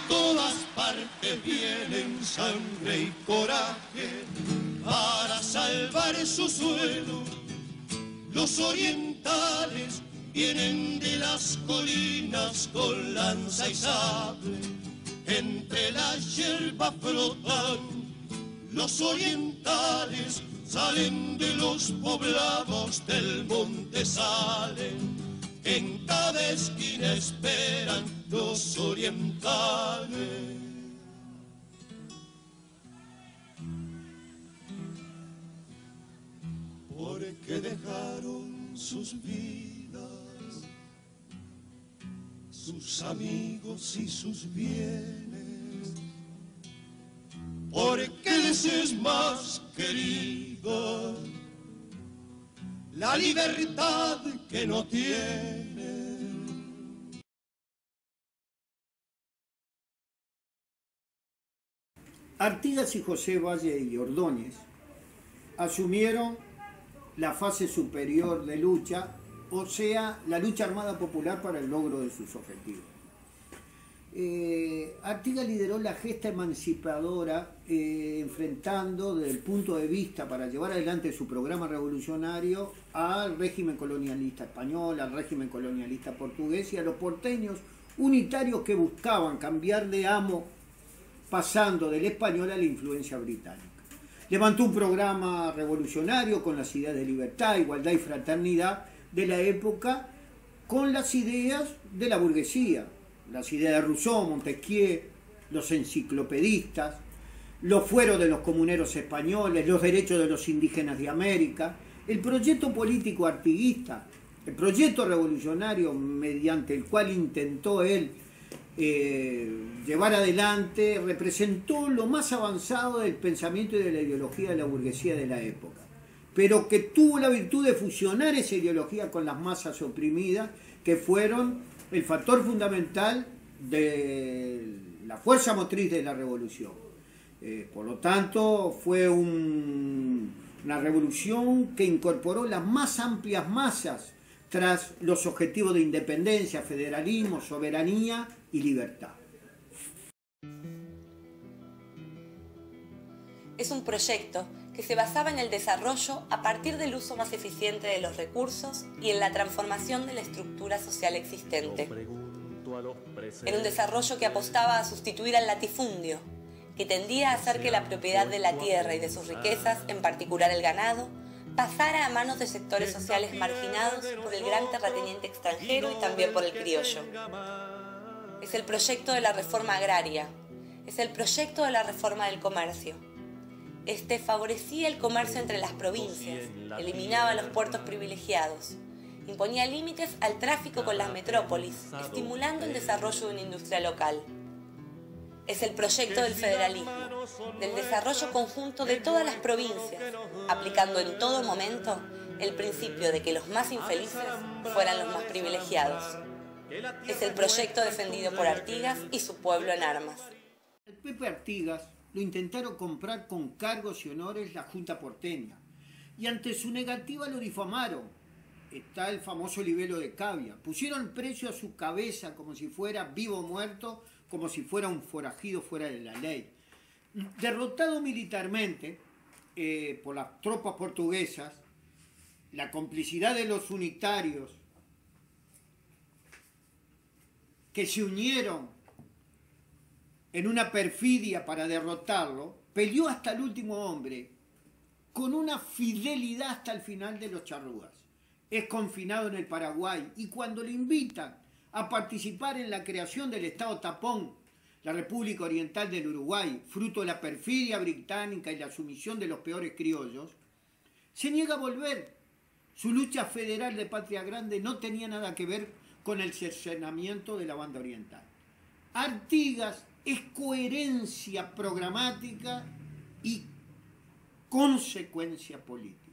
todas partes vienen sangre y coraje para salvar su suelo. Los orientales vienen de las colinas con lanza y sable, entre la hierba frotan. Los orientales salen de los poblados del monte, salen, en cada esquina esperan los orientales. Porque dejaron sus vidas, sus amigos y sus bienes, porque les es más querida la libertad que no tienen. Artigas y José Valle y Ordóñez asumieron la fase superior de lucha, o sea, la lucha armada popular para el logro de sus objetivos. Artigas lideró la gesta emancipadora, enfrentando desde el punto de vista para llevar adelante su programa revolucionario al régimen colonialista español, al régimen colonialista portugués y a los porteños unitarios que buscaban cambiar de amo pasando del español a la influencia británica. Levantó un programa revolucionario con las ideas de libertad, igualdad y fraternidad de la época, con las ideas de la burguesía, las ideas de Rousseau, Montesquieu, los enciclopedistas, los fueros de los comuneros españoles, los derechos de los indígenas de América, el proyecto político artiguista, el proyecto revolucionario mediante el cual intentó él llevar adelante, representó lo más avanzado del pensamiento y de la ideología de la burguesía de la época, pero que tuvo la virtud de fusionar esa ideología con las masas oprimidas, que fueron el factor fundamental de la fuerza motriz de la revolución. Por lo tanto, fue una revolución que incorporó las más amplias masas tras los objetivos de independencia, federalismo, soberanía y libertad. Es un proyecto que se basaba en el desarrollo a partir del uso más eficiente de los recursos y en la transformación de la estructura social existente. Era un desarrollo que apostaba a sustituir al latifundio, que tendía a hacer que la propiedad de la tierra y de sus riquezas, en particular el ganado, pasara a manos de sectores sociales marginados por el gran terrateniente extranjero y también por el criollo. Es el proyecto de la reforma agraria, es el proyecto de la reforma del comercio. Este favorecía el comercio entre las provincias, eliminaba los puertos privilegiados, imponía límites al tráfico con las metrópolis, estimulando el desarrollo de una industria local. Es el proyecto del federalismo, del desarrollo conjunto de todas las provincias, aplicando en todo momento el principio de que los más infelices fueran los más privilegiados. Es el proyecto defendido por Artigas y su pueblo en armas. El Pepe Artigas lo intentaron comprar con cargos y honores la Junta porteña, y ante su negativa lo difamaron. Está el famoso libelo de Cavia. Pusieron precio a su cabeza como si fuera vivo o muerto, como si fuera un forajido fuera de la ley. Derrotado militarmente por las tropas portuguesas, la complicidad de los unitarios que se unieron en una perfidia para derrotarlo, peleó hasta el último hombre, con una fidelidad hasta el final de los charrúas. Es confinado en el Paraguay y cuando le invitan a participar en la creación del Estado Tapón, la República Oriental del Uruguay, fruto de la perfidia británica y la sumisión de los peores criollos, se niega a volver. Su lucha federal de Patria Grande no tenía nada que ver con el cercenamiento de la banda oriental. Artigas es coherencia programática y consecuencia política.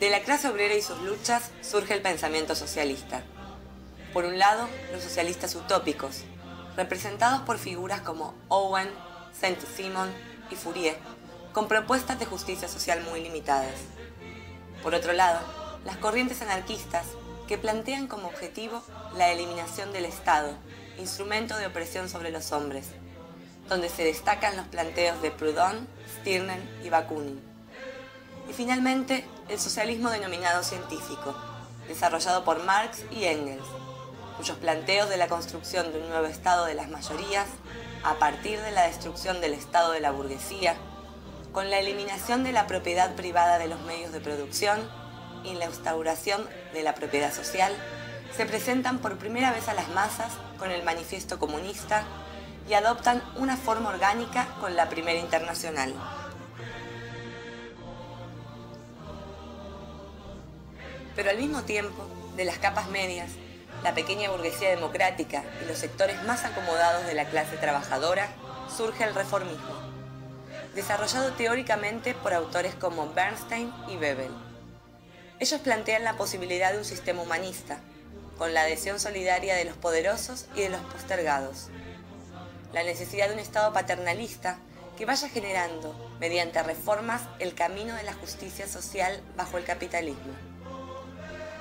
De la clase obrera y sus luchas surge el pensamiento socialista. Por un lado, los socialistas utópicos, representados por figuras como Owen, Saint-Simon y Fourier, con propuestas de justicia social muy limitadas. Por otro lado, las corrientes anarquistas, que plantean como objetivo la eliminación del Estado, instrumento de opresión sobre los hombres, donde se destacan los planteos de Proudhon, Stirner y Bakunin. Y finalmente, el socialismo denominado científico, desarrollado por Marx y Engels, cuyos planteos de la construcción de un nuevo Estado de las mayorías, a partir de la destrucción del Estado de la burguesía, con la eliminación de la propiedad privada de los medios de producción y la instauración de la propiedad social, se presentan por primera vez a las masas con el Manifiesto Comunista y adoptan una forma orgánica con la Primera Internacional. Pero al mismo tiempo, de las capas medias, la pequeña burguesía democrática y los sectores más acomodados de la clase trabajadora, surge el reformismo, desarrollado teóricamente por autores como Bernstein y Bebel. Ellos plantean la posibilidad de un sistema humanista, con la adhesión solidaria de los poderosos y de los postergados, la necesidad de un Estado paternalista que vaya generando, mediante reformas, el camino de la justicia social bajo el capitalismo.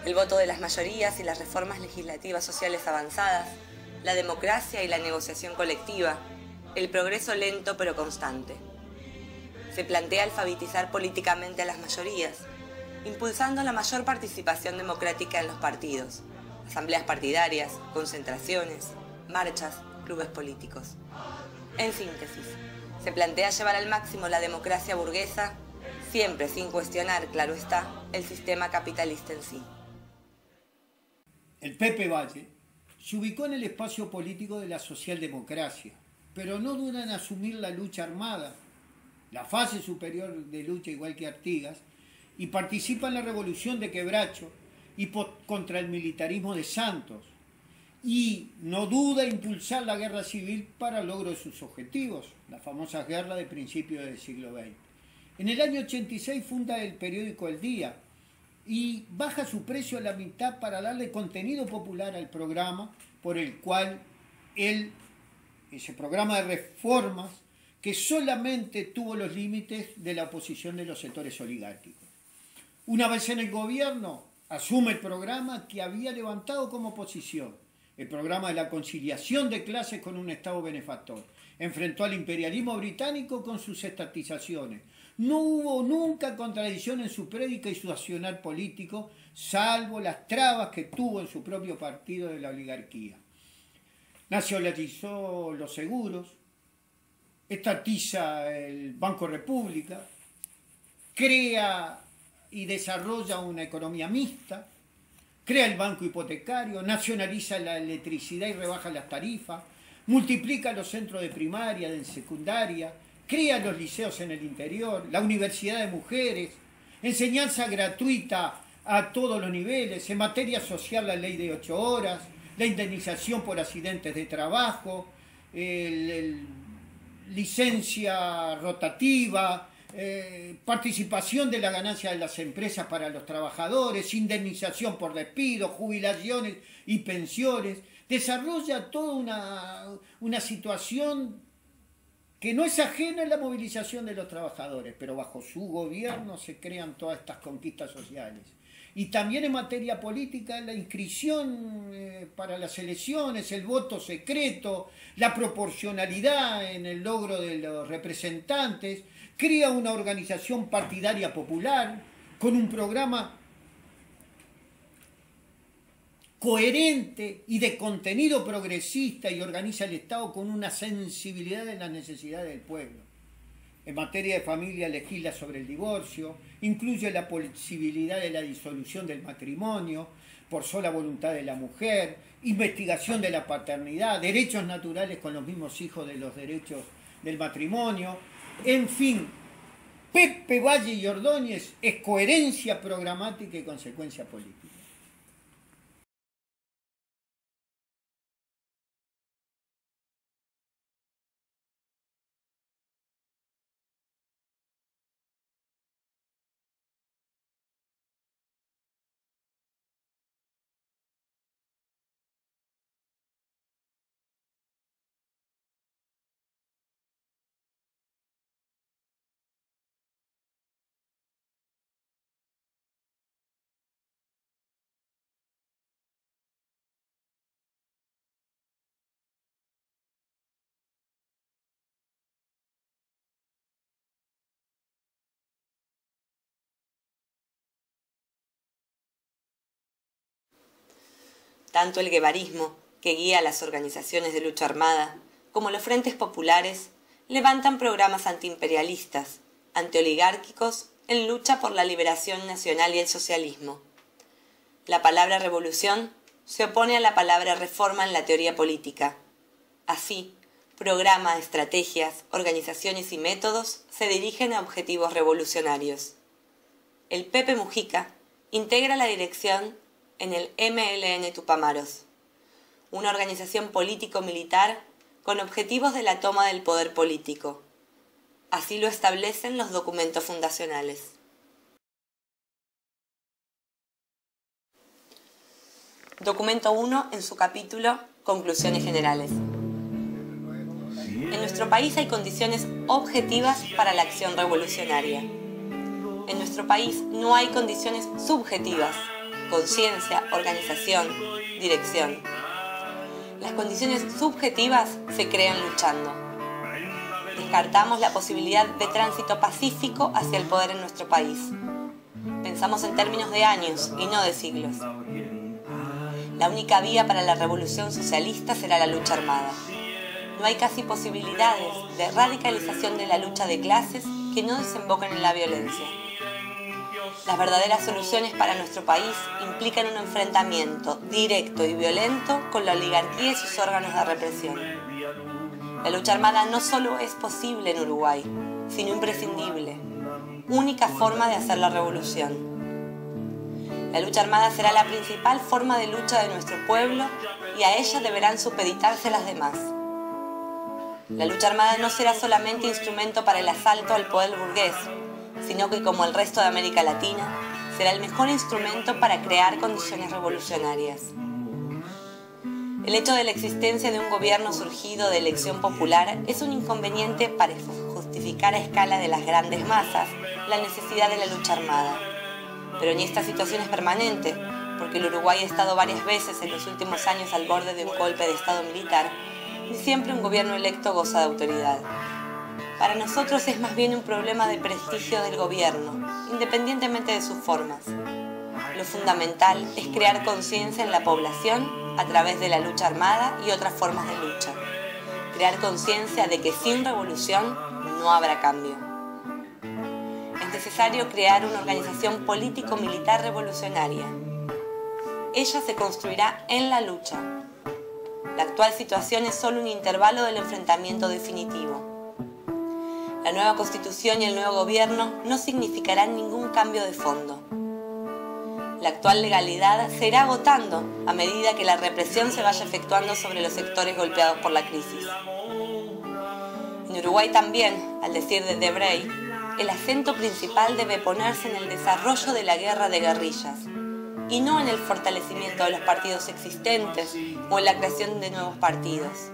El voto de las mayorías y las reformas legislativas sociales avanzadas, la democracia y la negociación colectiva, el progreso lento pero constante. Se plantea alfabetizar políticamente a las mayorías, impulsando la mayor participación democrática en los partidos, asambleas partidarias, concentraciones, marchas, clubes políticos. En síntesis, se plantea llevar al máximo la democracia burguesa, siempre sin cuestionar, claro está, el sistema capitalista en sí. El Pepe Valle se ubicó en el espacio político de la socialdemocracia, pero no duda en asumir la lucha armada, la fase superior de lucha igual que Artigas, y participa en la revolución de Quebracho y contra el militarismo de Santos, y no duda en impulsar la guerra civil para el logro de sus objetivos, la famosa guerra de principios del siglo XX. En el año 86 funda el periódico El Día y baja su precio a la mitad para darle contenido popular al programa por el cual ese programa de reformas que solamente tuvo los límites de la oposición de los sectores oligárquicos. Una vez en el gobierno, asume el programa que había levantado como oposición, el programa de la conciliación de clases con un Estado benefactor. Enfrentó al imperialismo británico con sus estatizaciones. No hubo nunca contradicción en su prédica y su accionar político, salvo las trabas que tuvo en su propio partido de la oligarquía. Nacionalizó los seguros, estatiza el Banco República, crea y desarrolla una economía mixta, crea el banco hipotecario, nacionaliza la electricidad y rebaja las tarifas, multiplica los centros de primaria, de secundaria, crea los liceos en el interior, la universidad de mujeres, enseñanza gratuita a todos los niveles, en materia social la ley de 8 horas, la indemnización por accidentes de trabajo, licencia rotativa, participación de la ganancia de las empresas para los trabajadores, indemnización por despido, jubilaciones y pensiones. Desarrolla toda una situación que no es ajena a la movilización de los trabajadores, pero bajo su gobierno se crean todas estas conquistas sociales. Y también en materia política, la inscripción para las elecciones, el voto secreto, la proporcionalidad en el logro de los representantes, crea una organización partidaria popular con un programa coherente y de contenido progresista y organiza el Estado con una sensibilidad de las necesidades del pueblo. En materia de familia legisla sobre el divorcio, incluye la posibilidad de la disolución del matrimonio por sola voluntad de la mujer, investigación de la paternidad, derechos naturales con los mismos hijos de los derechos del matrimonio. En fin, Pepe Valle y Ordóñez es coherencia programática y consecuencia política. Tanto el guevarismo, que guía a las organizaciones de lucha armada, como los frentes populares, levantan programas antiimperialistas, antioligárquicos, en lucha por la liberación nacional y el socialismo. La palabra revolución se opone a la palabra reforma en la teoría política. Así, programa, estrategias, organizaciones y métodos se dirigen a objetivos revolucionarios. El Pepe Mujica integra la dirección en el MLN Tupamaros, una organización político-militar con objetivos de la toma del poder político. Así lo establecen los documentos fundacionales. Documento 1 en su capítulo Conclusiones Generales. En nuestro país hay condiciones objetivas para la acción revolucionaria. En nuestro país no hay condiciones subjetivas, conciencia, organización, dirección. Las condiciones subjetivas se crean luchando. Descartamos la posibilidad de tránsito pacífico hacia el poder en nuestro país. Pensamos en términos de años y no de siglos. La única vía para la revolución socialista será la lucha armada. No hay casi posibilidades de radicalización de la lucha de clases que no desemboquen en la violencia. Las verdaderas soluciones para nuestro país implican un enfrentamiento directo y violento con la oligarquía y sus órganos de represión. La lucha armada no solo es posible en Uruguay, sino imprescindible, única forma de hacer la revolución. La lucha armada será la principal forma de lucha de nuestro pueblo y a ella deberán supeditarse las demás. La lucha armada no será solamente instrumento para el asalto al poder burgués, sino que, como el resto de América Latina, será el mejor instrumento para crear condiciones revolucionarias. El hecho de la existencia de un gobierno surgido de elección popular es un inconveniente para justificar a escala de las grandes masas la necesidad de la lucha armada. Pero ni esta situación es permanente, porque el Uruguay ha estado varias veces en los últimos años al borde de un golpe de Estado militar, y siempre un gobierno electo goza de autoridad. Para nosotros es más bien un problema de prestigio del gobierno, independientemente de sus formas. Lo fundamental es crear conciencia en la población a través de la lucha armada y otras formas de lucha. Crear conciencia de que sin revolución no habrá cambio. Es necesario crear una organización político-militar revolucionaria. Ella se construirá en la lucha. La actual situación es solo un intervalo del enfrentamiento definitivo. La nueva Constitución y el nuevo gobierno no significarán ningún cambio de fondo. La actual legalidad se irá agotando a medida que la represión se vaya efectuando sobre los sectores golpeados por la crisis. En Uruguay también, al decir de Debrey, el acento principal debe ponerse en el desarrollo de la guerra de guerrillas y no en el fortalecimiento de los partidos existentes o en la creación de nuevos partidos.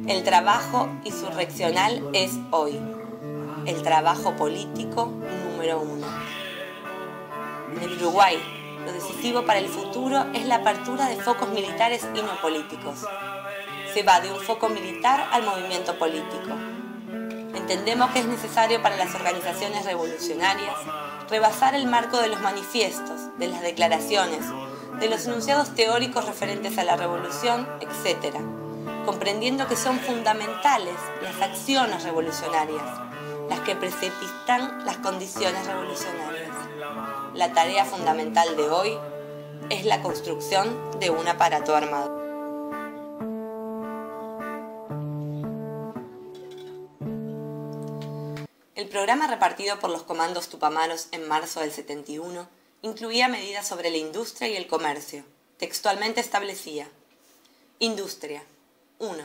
El trabajo insurreccional es hoy el trabajo político número 1. En el Uruguay, lo decisivo para el futuro es la apertura de focos militares y no políticos. Se va de un foco militar al movimiento político. Entendemos que es necesario para las organizaciones revolucionarias rebasar el marco de los manifiestos, de las declaraciones, de los enunciados teóricos referentes a la revolución, etc., comprendiendo que son fundamentales las acciones revolucionarias, las que precipitan las condiciones revolucionarias. La tarea fundamental de hoy es la construcción de un aparato armado. El programa repartido por los comandos tupamaros en marzo del 71 incluía medidas sobre la industria y el comercio. Textualmente establecía: Industria. 1.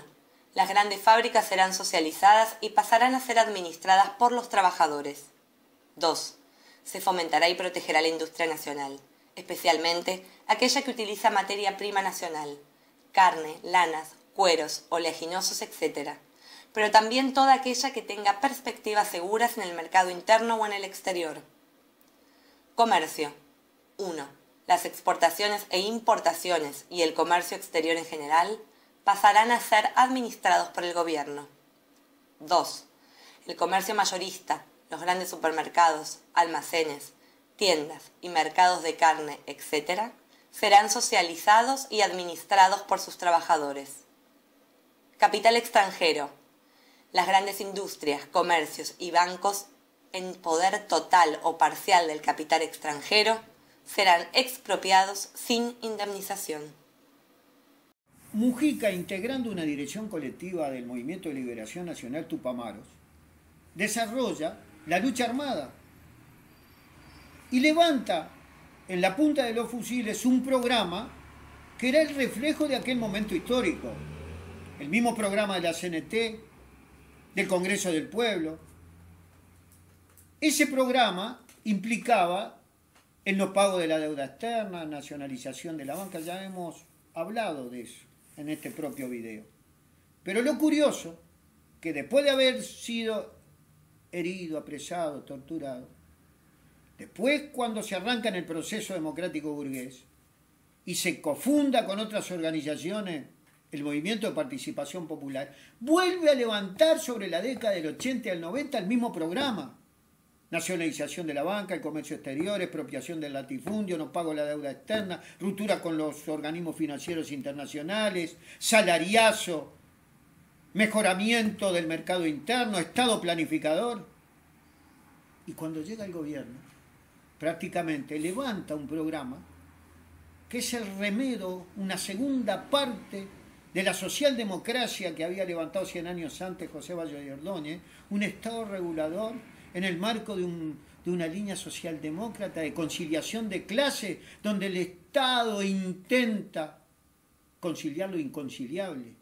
Las grandes fábricas serán socializadas y pasarán a ser administradas por los trabajadores. 2. Se fomentará y protegerá la industria nacional, especialmente aquella que utiliza materia prima nacional, carne, lanas, cueros, oleaginosos, etc., pero también toda aquella que tenga perspectivas seguras en el mercado interno o en el exterior. Comercio. 1. Las exportaciones e importaciones y el comercio exterior en general pasarán a ser administrados por el gobierno. 2. El comercio mayorista, los grandes supermercados, almacenes, tiendas y mercados de carne, etc., serán socializados y administrados por sus trabajadores. Capital extranjero. Las grandes industrias, comercios y bancos en poder total o parcial del capital extranjero serán expropiados sin indemnización. Mujica, integrando una dirección colectiva del Movimiento de Liberación Nacional Tupamaros, desarrolla la lucha armada y levanta en la punta de los fusiles un programa que era el reflejo de aquel momento histórico. El mismo programa de la CNT, del Congreso del Pueblo. Ese programa implicaba el no pago de la deuda externa, nacionalización de la banca, ya hemos hablado de eso en este propio video. Pero lo curioso, que después de haber sido herido, apresado, torturado, después cuando se arranca en el proceso democrático burgués y se cofunda con otras organizaciones el movimiento de participación popular, vuelve a levantar sobre la década del 80 al 90 el mismo programa. Nacionalización de la banca, el comercio exterior, expropiación del latifundio, no pago de la deuda externa, ruptura con los organismos financieros internacionales, salariazo, mejoramiento del mercado interno, Estado planificador. Y cuando llega el gobierno, prácticamente levanta un programa que es el remedio, una segunda parte de la socialdemocracia que había levantado 100 años antes José Valle de Ordóñez, un Estado regulador en el marco de una línea socialdemócrata de conciliación de clases, donde el Estado intenta conciliar lo inconciliable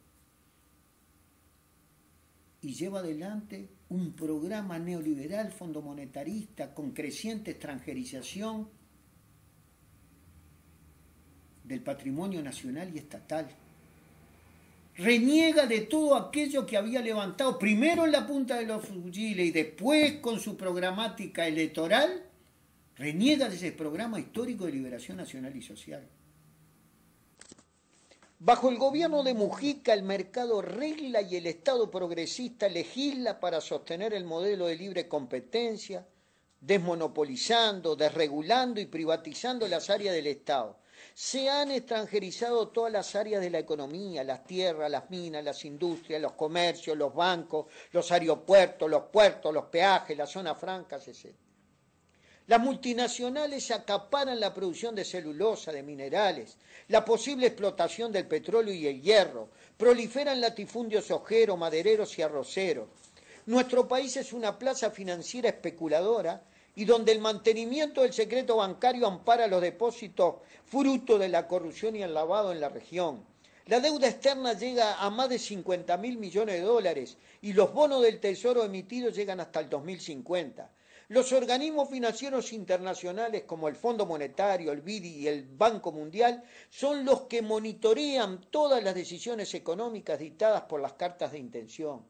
y lleva adelante un programa neoliberal fondomonetarista con creciente extranjerización del patrimonio nacional y estatal. Reniega de todo aquello que había levantado primero en la punta de los fusiles y después con su programática electoral, reniega de ese programa histórico de liberación nacional y social. Bajo el gobierno de Mujica, el mercado regla y el Estado progresista legisla para sostener el modelo de libre competencia, desmonopolizando, desregulando y privatizando las áreas del Estado. Se han extranjerizado todas las áreas de la economía, las tierras, las minas, las industrias, los comercios, los bancos, los aeropuertos, los puertos, los peajes, las zonas francas, etc. Las multinacionales acaparan la producción de celulosa, de minerales, la posible explotación del petróleo y el hierro, proliferan latifundios ojeros, madereros y arroceros. Nuestro país es una plaza financiera especuladora y donde el mantenimiento del secreto bancario ampara los depósitos fruto de la corrupción y el lavado en la región. La deuda externa llega a más de 50.000 millones de dólares y los bonos del Tesoro emitidos llegan hasta el 2050. Los organismos financieros internacionales como el Fondo Monetario, el BID y el Banco Mundial son los que monitorean todas las decisiones económicas dictadas por las cartas de intención.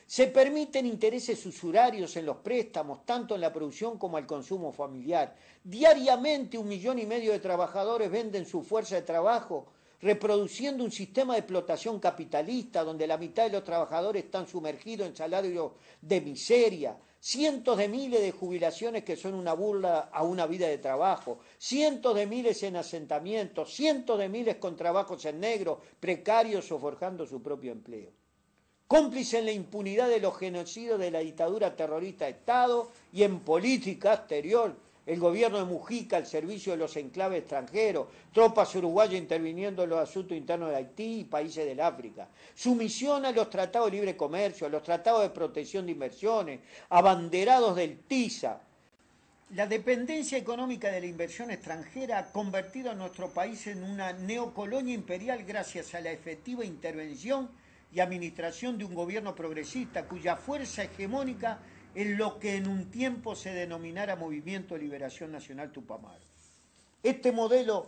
Se permiten intereses usurarios en los préstamos, tanto en la producción como al consumo familiar. Diariamente 1,5 millones de trabajadores venden su fuerza de trabajo, reproduciendo un sistema de explotación capitalista donde la mitad de los trabajadores están sumergidos en salarios de miseria. Cientos de miles de jubilaciones que son una burla a una vida de trabajo, cientos de miles en asentamientos, cientos de miles con trabajos en negro, precarios o forjando su propio empleo. Cómplice en la impunidad de los genocidios de la dictadura terrorista de Estado y en política exterior, el gobierno de Mujica al servicio de los enclaves extranjeros, tropas uruguayas interviniendo en los asuntos internos de Haití y países del África, sumisión a los tratados de libre comercio, a los tratados de protección de inversiones, abanderados del TISA. La dependencia económica de la inversión extranjera ha convertido a nuestro país en una neocolonia imperial gracias a la efectiva intervención y administración de un gobierno progresista cuya fuerza hegemónica es lo que en un tiempo se denominara Movimiento de Liberación Nacional Tupamaros. Este modelo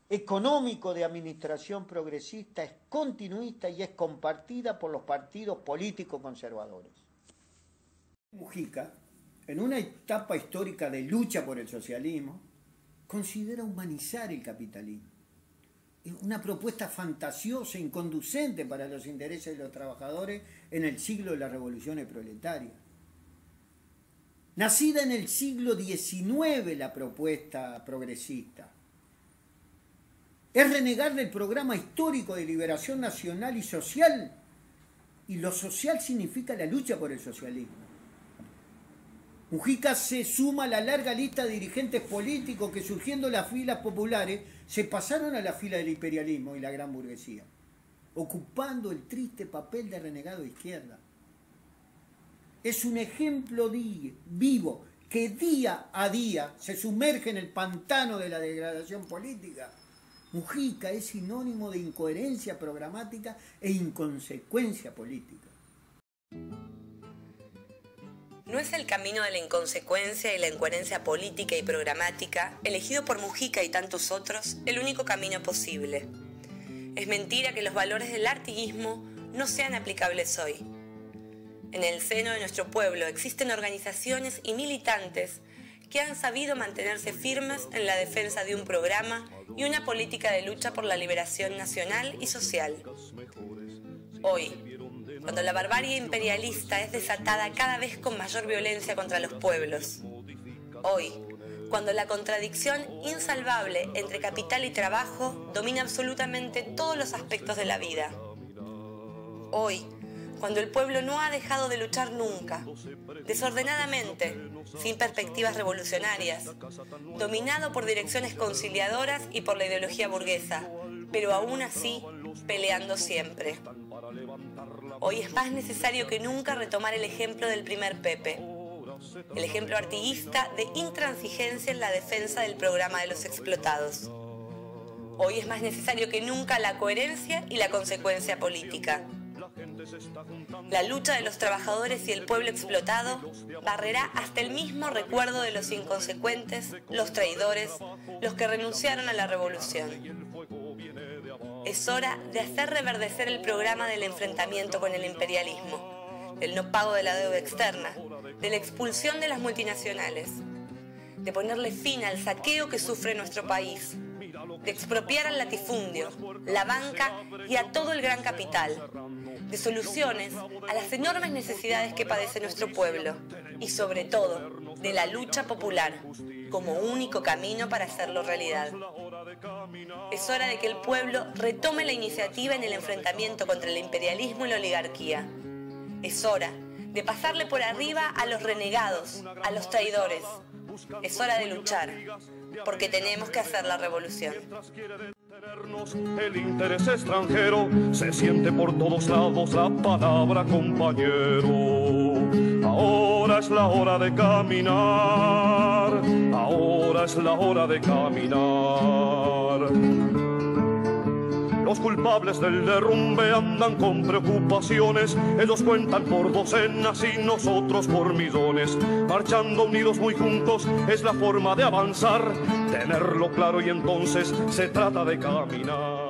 económico de administración progresista es continuista y es compartida por los partidos políticos conservadores. Mujica, en una etapa histórica de lucha por el socialismo, considera humanizar el capitalismo. Una propuesta fantasiosa, inconducente para los intereses de los trabajadores en el siglo de las revoluciones proletarias. Nacida en el siglo XIX la propuesta progresista, Es renegar del programa histórico de liberación nacional y social. Y lo social significa la lucha por el socialismo. Mujica se suma a la larga lista de dirigentes políticos que, surgiendo las filas populares, se pasaron a la fila del imperialismo y la gran burguesía, ocupando el triste papel de renegado de izquierda. Es un ejemplo vivo que día a día se sumerge en el pantano de la degradación política. Mujica es sinónimo de incoherencia programática e inconsecuencia política. No es el camino de la inconsecuencia y la incoherencia política y programática, elegido por Mujica y tantos otros, el único camino posible. Es mentira que los valores del artiguismo no sean aplicables hoy. En el seno de nuestro pueblo existen organizaciones y militantes que han sabido mantenerse firmes en la defensa de un programa y una política de lucha por la liberación nacional y social. Hoy, cuando la barbarie imperialista es desatada cada vez con mayor violencia contra los pueblos. Hoy, cuando la contradicción insalvable entre capital y trabajo domina absolutamente todos los aspectos de la vida. Hoy, cuando el pueblo no ha dejado de luchar nunca, desordenadamente, sin perspectivas revolucionarias, dominado por direcciones conciliadoras y por la ideología burguesa, pero aún así peleando siempre. Hoy es más necesario que nunca retomar el ejemplo del primer Pepe, el ejemplo artiguista de intransigencia en la defensa del programa de los explotados. Hoy es más necesario que nunca la coherencia y la consecuencia política. La lucha de los trabajadores y el pueblo explotado barrerá hasta el mismo recuerdo de los inconsecuentes, los traidores, los que renunciaron a la revolución. Es hora de hacer reverdecer el programa del enfrentamiento con el imperialismo, del no pago de la deuda externa, de la expulsión de las multinacionales, de ponerle fin al saqueo que sufre nuestro país, de expropiar al latifundio, la banca y a todo el gran capital, de soluciones a las enormes necesidades que padece nuestro pueblo y, sobre todo, de la lucha popular como único camino para hacerlo realidad. Es hora de que el pueblo retome la iniciativa en el enfrentamiento contra el imperialismo y la oligarquía. Es hora de pasarle por arriba a los renegados, a los traidores. Es hora de luchar, porque tenemos que hacer la revolución. El interés extranjero se siente por todos lados la palabra compañero. Ahora es la hora de caminar, ahora es la hora de caminar. Los culpables del derrumbe andan con preocupaciones, ellos cuentan por docenas y nosotros por millones. Marchando unidos muy juntos es la forma de avanzar, tenerlo claro y entonces se trata de caminar.